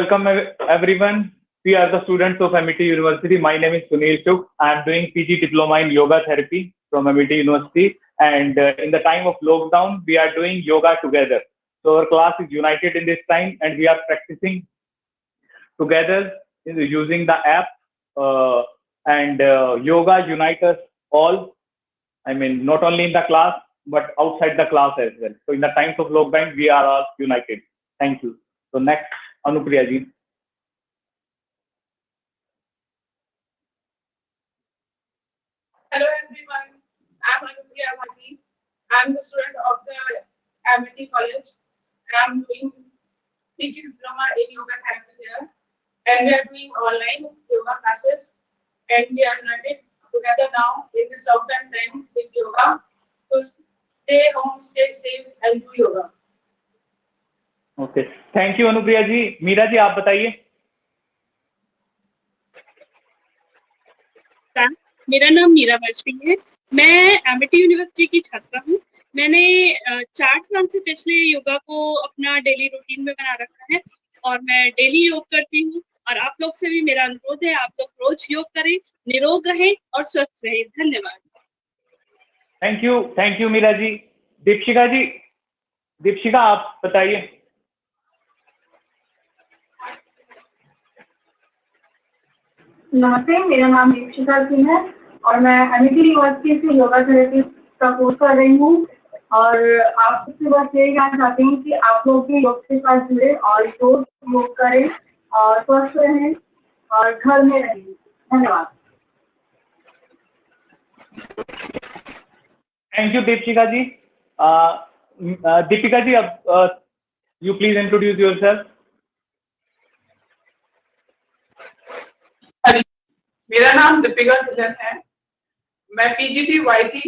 welcome everyone. We are the students of MIT University. My name is Sunil Chuk. I am doing PG Diploma in Yoga Therapy from MIT University. And in the time of lockdown, we are doing yoga together. So our class is united in this time, and we are practicing together using the app. Yoga unites us all. I mean, not only in the class, but outside the class as well. So in the times of lockdown, we are all united. Thank you. So next, Anupriya ji. Hello everyone, I'm Anupriya Bhati. I'm the student of the MIT College. I'm doing PG Diploma in Yoga Therapy there. And we are doing online yoga classes. And we are united together now in this lockdown time with yoga. So stay home, stay safe and do yoga. Okay. Thank you Anupriya ji. Meera ji आप बताइए. मेरा नाम मीरा वाजपेयी है. मैं Amity university की छात्रा हूँ. मैंने 4 साल से पिछले योगा को अपना डेली रूटीन में बना रखा है और मैं डेली योग करती हूँ. और आप लोग से भी मेरा अनुरोध है, आप लोग रोज योग करें, निरोग रहें और स्वस्थ रहें. धन्यवाद. Thank you Meera ji. दीपशिका आप बताइए. नमस्ते, मेरा नाम दीपशिका सिंह है और मैं एमिटी यूनिवर्सिटी से योगा थेरेपी का कोर्स कर रही हूँ. और आप सबसे बस यही कहना चाहती हूँ कि आप लोग भी योग के साथ जुड़े और रोज योग करें और स्वस्थ रहें और घर में रहें. धन्यवाद. थैंक यू दीपशिका जी. दीपिका जी अब यू प्लीज इंट्रोड्यूस योरसेल्फ. मेरा नाम दीपिका सिंह है. मैं PGT-YT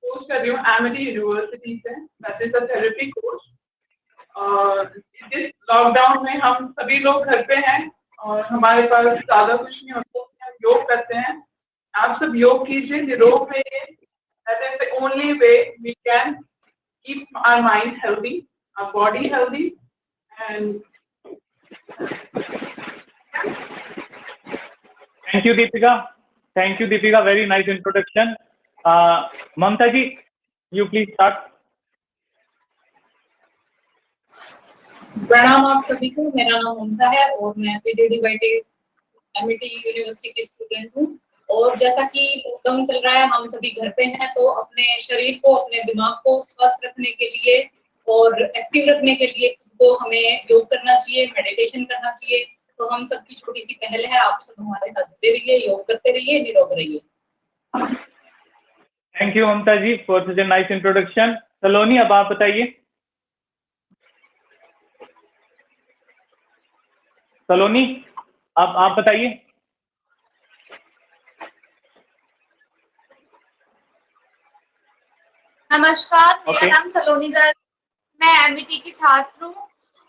कोर्स कर रही हूँ एमिटी यूनिवर्सिटी से. That is a therapy course. और इस लॉकडाउन में हम सभी लोग घर पे हैं और हमारे पास ज़्यादा कुछ नहीं होता, हम योग करते हैं. आप सब योग कीजिए, निरोग रहिए. That is the only way we can keep our mind healthy, our body healthy. And Thank you, Deepika. Very nice introduction. Mamta ji, you please start. प्रणाम आप सभी को. मेरा नाम ममता है और मैं PGT-YT एमिटी यूनिवर्सिटी की स्टूडेंट हूँ. और जैसा कि लॉकडाउन चल रहा है, हम सभी घर पे हैं, तो अपने शरीर को, अपने दिमाग को स्वस्थ रखने के लिए और एक्टिव रखने के लिए खुद को हमें योग करना चाहिए, मेडिटेशन करना चाहिए. तो हम सबकी छोटी सी पहल है, आप सब हमारे साथ जुड़े रहिए, योग करते रहिए, निरोग रहिए. Thank you Mamta ji for such a nice introduction. Saloni अब आप बताइए. सलोनी अब आप बताइए. नमस्कार, मेरा नाम सलोनी गर्ग. मैं एमिटी की छात्र हूँ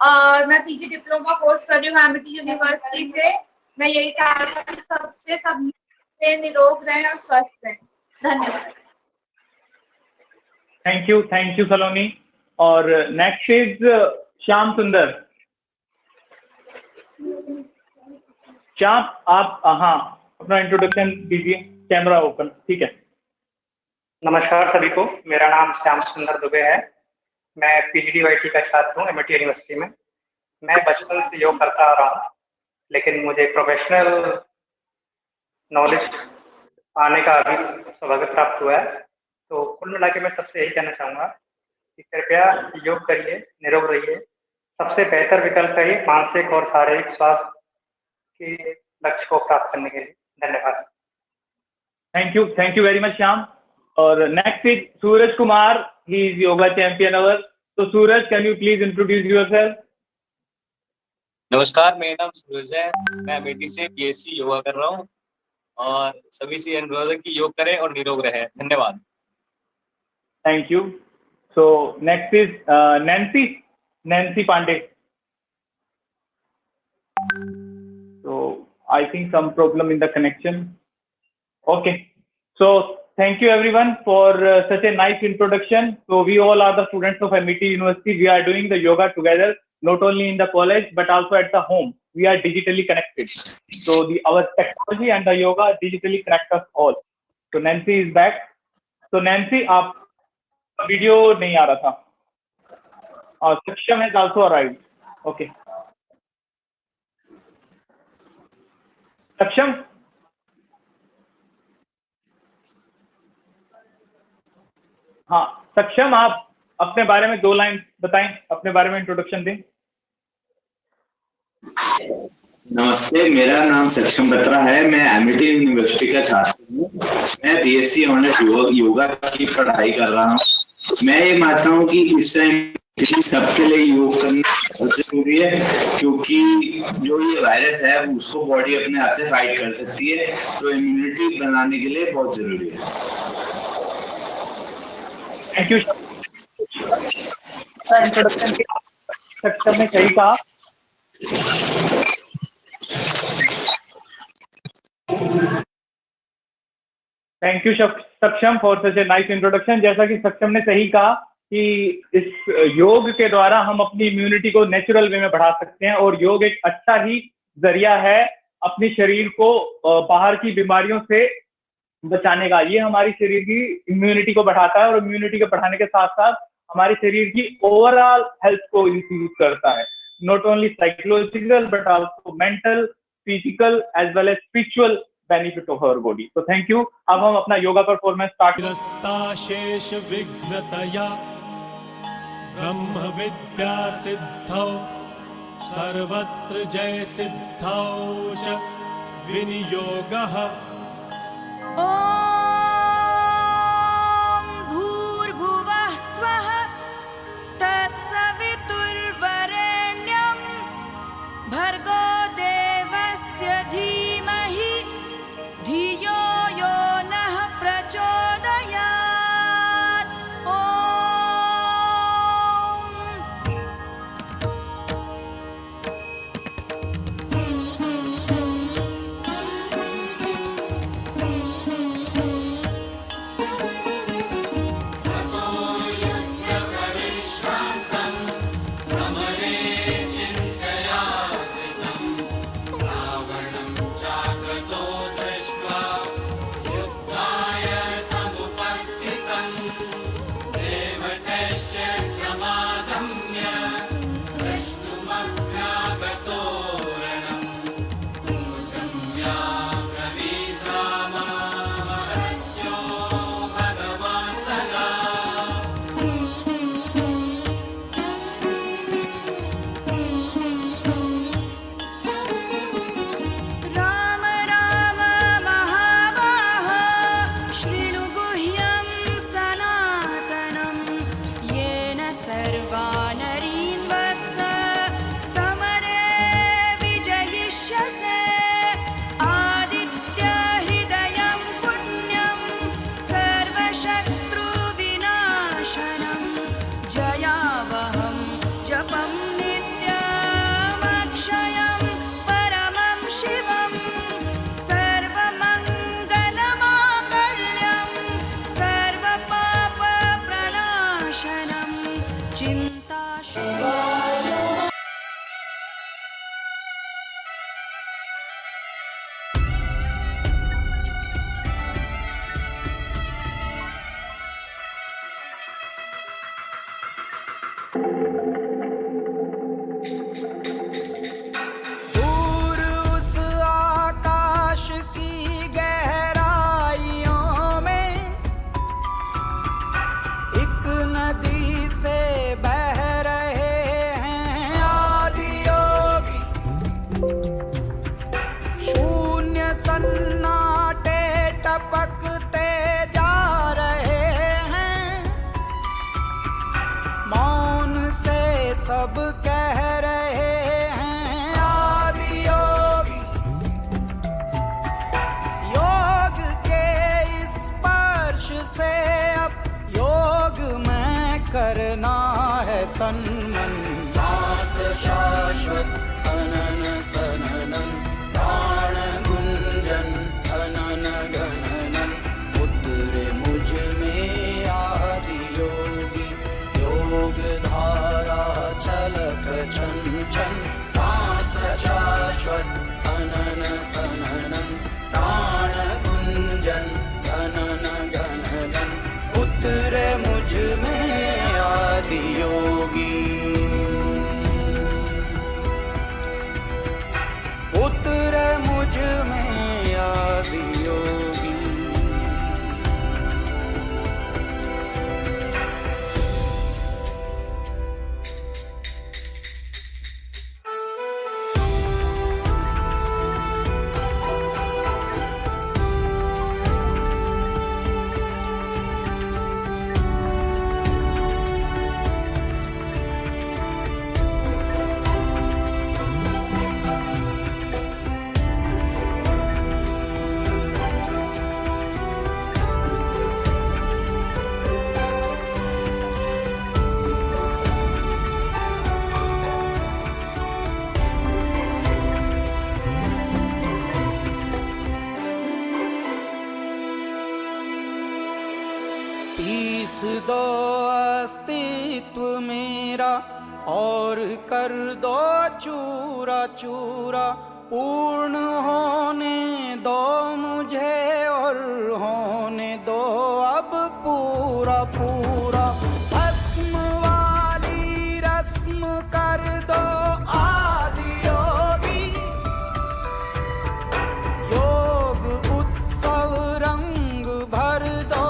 और मैं पीजी डिप्लोमा कोर्स कर रही हूँ एमिटी यूनिवर्सिटी से. मैं यही चाहती हूँ कि सबसे सब निरोग रहें और स्वस्थ रहें. धन्यवाद. थैंक यू सलोनी. और नेक्स्ट इज श्याम सुंदर. श्याम आप अपना इंट्रोडक्शन दीजिए. Camera open. ठीक है. नमस्कार सभी को. मेरा नाम श्याम सुंदर दुबे है. मैं PGT-YT का छात्र हूँ एमिटी यूनिवर्सिटी में. मैं बचपन से योग करता आ रहा हूँ, लेकिन मुझे प्रोफेशनल नॉलेज आने का अभी सौभाग्य प्राप्त हुआ है. तो कुल मिला के मैं सबसे यही कहना चाहूँगा कि कृपया योग करिए, निरोग रहिए. सबसे बेहतर विकल्प है ये मानसिक और शारीरिक स्वास्थ्य के लक्ष्य को प्राप्त करने के लिए. धन्यवाद. Thank you very much Shyam. और next is Suraj Kumar. He is yoga champion our. तो Suraj, can you please introduce yourself. नमस्कार, मेरा नाम सूरज है. मैं एमिटी से BSc योगा कर रहा हूँ और सभी से अनुरोध है कि योग करें और निरोग रहें. धन्यवाद. Thank you. So next is Nancy Pandey. So I think some problem in the connection. Okay. So thank you everyone for such a nice introduction. So we all are the students of MIT University. We are doing the yoga together, not only in the college but also at the home. we are digitally connected. So our technology and the yoga digitally connect us all. So Nancy is back. So Nancy, आप video नहीं आ रहा था. और Saksham has also arrived. Okay. Saksham. हाँ, सक्षम, आप अपने बारे में 2 लाइन बताएं, अपने बारे में इंट्रोडक्शन दें. नमस्ते, मेरा नाम सक्षम बत्रा है. मैं एमिटी यूनिवर्सिटी का छात्र हूँ. मैं बीएससी ऑनर्स योगा की पढ़ाई कर रहा हूँ. मैं ये मानता हूँ कि इस टाइम सबके लिए योग करना बहुत जरूरी है, क्योंकि जो ये वायरस है उसको बॉडी अपने आप से फाइट कर सकती है, तो इम्यूनिटी बनाने के लिए बहुत जरूरी है. Thank you. इंट्रोडक्शन के सक्षम ने सही कहा. थैंक यू सक्षम for such a nice introduction. जैसा कि सक्षम ने सही कहा कि इस योग के द्वारा हम अपनी इम्यूनिटी को नेचुरल वे में बढ़ा सकते हैं, और योग एक अच्छा ही जरिया है अपने शरीर को बाहर की बीमारियों से बचाने का. ये हमारी शरीर की इम्यूनिटी को बढ़ाता है, और इम्यूनिटी को बढ़ाने के साथ साथ हमारे शरीर की ओवरऑल हेल्थ को इंक्रीज करता है. Not only psychological but also mental, physical as well as spiritual benefit of our body. तो थैंक यू. अब हम अपना योगा परफॉर्मेंस स्टार्ट. शेष विघ्नतया ब्रह्म विद्या सिद्धौ सर्वत्र जय सिद्धौ च विनियोगः. ॐ भूर्भुवः स्वः तत्सवितुर्वरेण्यं भर्गो देवस्य धीमहि धियो यो नः प्रचोदयात्. सब कह रहे हैं आदि योगी, योग के स्पर्श से अब योग में करना है तन मन। सांस शाश्वत सनन सननन, प्राण गुंजन अनन गणनन, उतरे मुझ में आदि योगी, योग धारा छलक छन छन, सांस शाश्वत सननं प्राण गुंजन घनन घनन उतरे मुझ में आदि योगी उतरे मुझ में आदि योगी पीस दो अस्तित्व मेरा और कर दो चूरा चूरा पूर्ण होने दो मुझे और होने दो अब पूरा पूरा भस्म वाली रस्म कर दो आदि योगी योग उत्सव रंग भर दो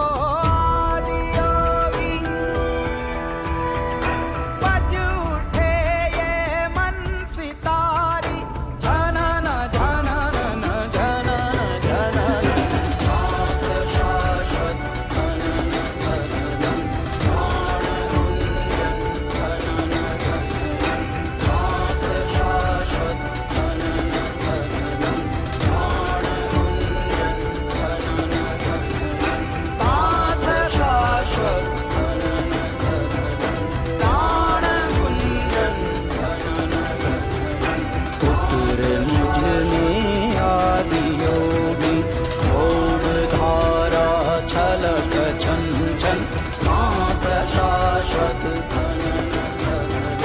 शाश्वत घनन सननं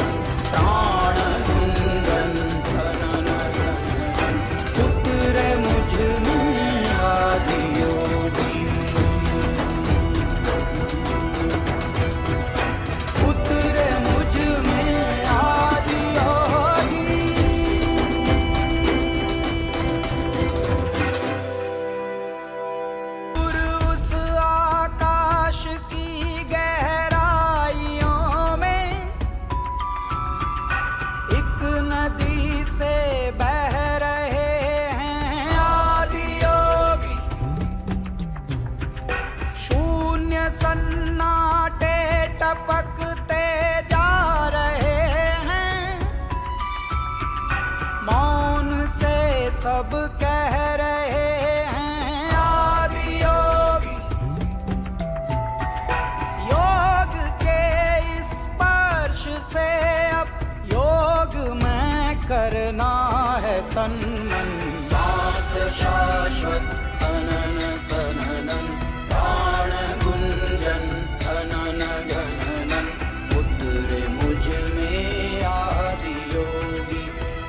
प्राण गुंजन घनन घनन उतरे मुझ में आदि योगी उतरे मुझ में आदि योगी उस आकाश की नदी से बह रहे हैं आदि योगी शून्य सन्नाटे टपकते जा रहे हैं मौन से सब कह रहे हैं आदि योगी योग के स्पर्श से अब योग में करना है तन मन सांस शाश्वत सनन सननं प्राण गुंजन घनन घनन उतरे मुझ में आदि योगी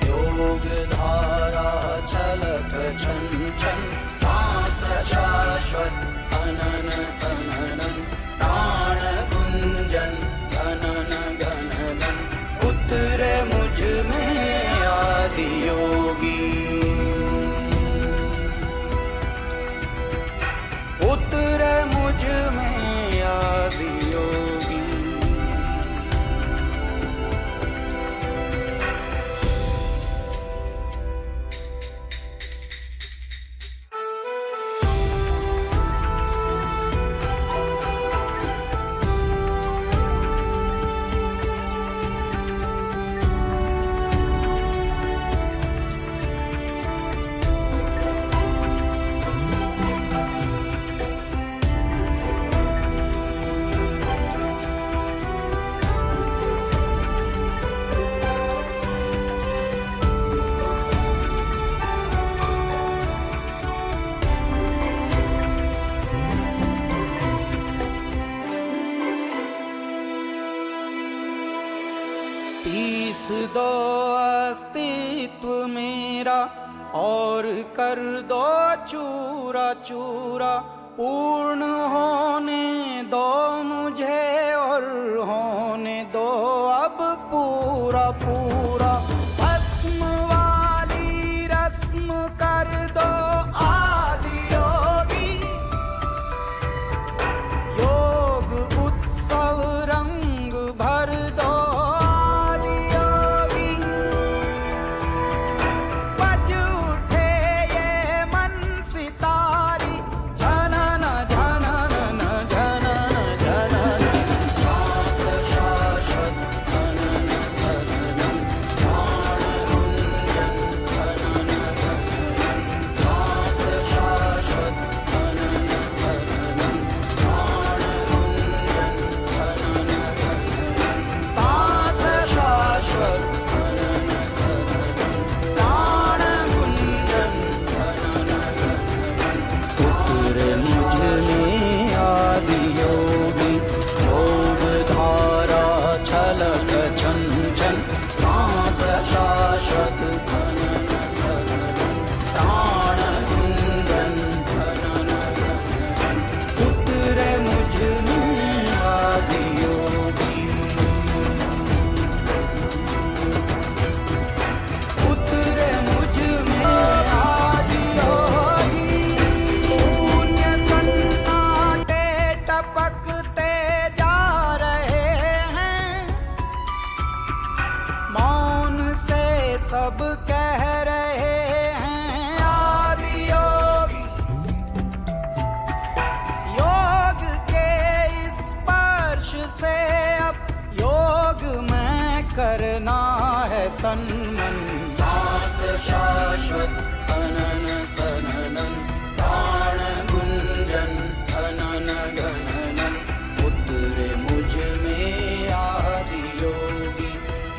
योग धारा छलक छन छन सांस शाश्वत सनन सननं प्राण गुंजन घनन घनन उतरे मुझ में आदि योगी उतरे मुझ में आदि योगी पीस दो अस्तित्व मेरा और कर दो चूरा चूरा, पूर्ण होने दो मुझे और होने दो अब पूरा पूरा। भस्म वाली रस्म कर दो आदि योगी, योग उत्सव रंग भर दो आदि योगी। बज उठे ये मन सितारी, झनन झनन झनन झनन, सांस शाश्वत झनन सनन, प्राण गुंजन झनन झनन, सांस शाश्वत झनन सनन, प्राण गुंजन झनन झनन, सांस शाश्वत झनन सनन, प्राण गुंजन झनन झनन। उतरे मुझ में आदि योगी, योग धारा छलक छन छन, सांस शाश्वत झनन सनन, प्राण गुंजन झनन झनन। उतरे मुझ में आदि योगी, उतरे मुझ में आदि योगी। शून्य सन्नाटे टपकते जा रहे हैं, मौन से सब कह रहे हैं आदि योगी। योग के स्पर्श से अब योग में करना है तन मन, सांस शाश्वत सनन सननन, प्राण गुंजन धनन गणनन। उतरे मुझ में आदि योगी,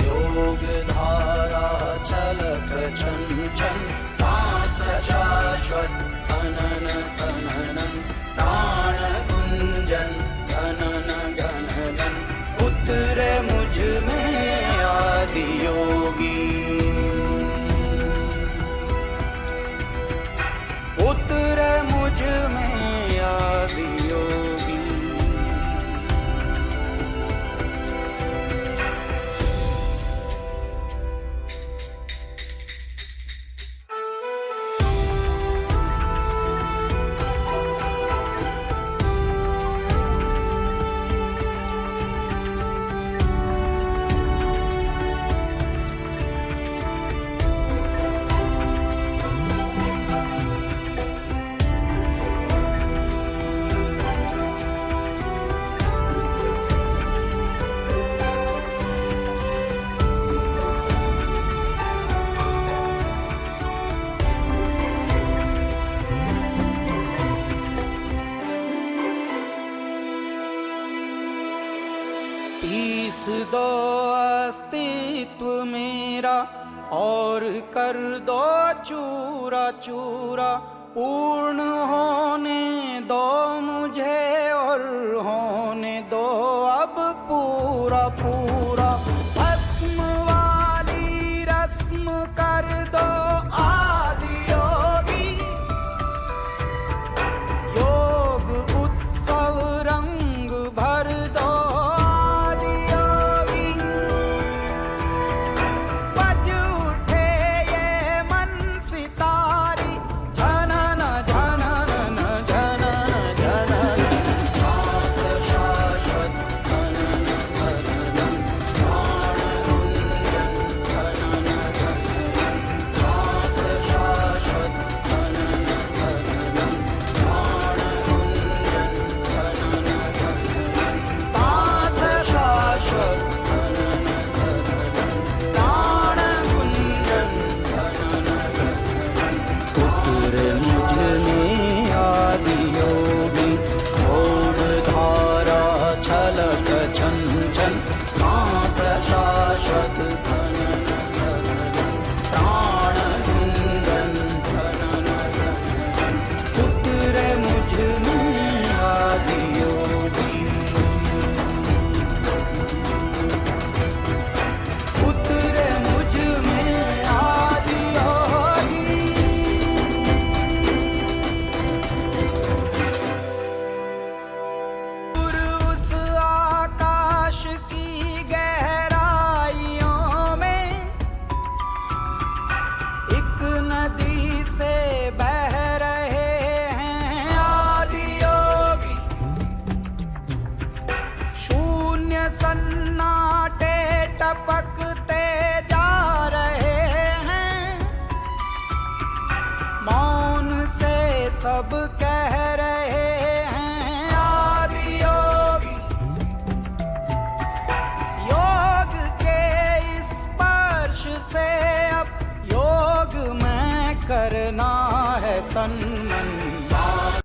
योग धारा छलक छन छन, सांस शाश्वत सनन सननन, प्राण गुंजन धनन गणनन। उतरे मुझ में आदि योगी, उतरे मुझ में आदि योगी। पीस दो अस्तित्व मेरा और कर दो चूरा चूरा, पूर्ण होने दो मुझे और होने दो अब पूरा पूरा। भस्म वाली रस्म कर दो आदि योगी, योग उत्सव रंग भर दो आदि योगी। बज उठे ये मन सितारी, झनन झनन झनन झनन, सांस शाश्वत झनन सनन, प्राण गुंजन झनन झनन, सांस शाश्वत झनन सनन, प्राण गुंजन झनन झनन, सांस शाश्वत झनन सनन, प्राण गुंजन झनन झनन। उतरे मुझ में आदि योगी, योग धारा छलक छन छन, सांस शाश्वत झनन सनन, प्राण गुंजन झनन झनन। उतरे मुझ में आदि योगी, उतरे मुझ में आदि योगी। सन्नाटे टपकते जा रहे हैं, मौन से सब कह रहे हैं आदि योगी। योग के इस स्पर्श से अब योग में करना है तन मन।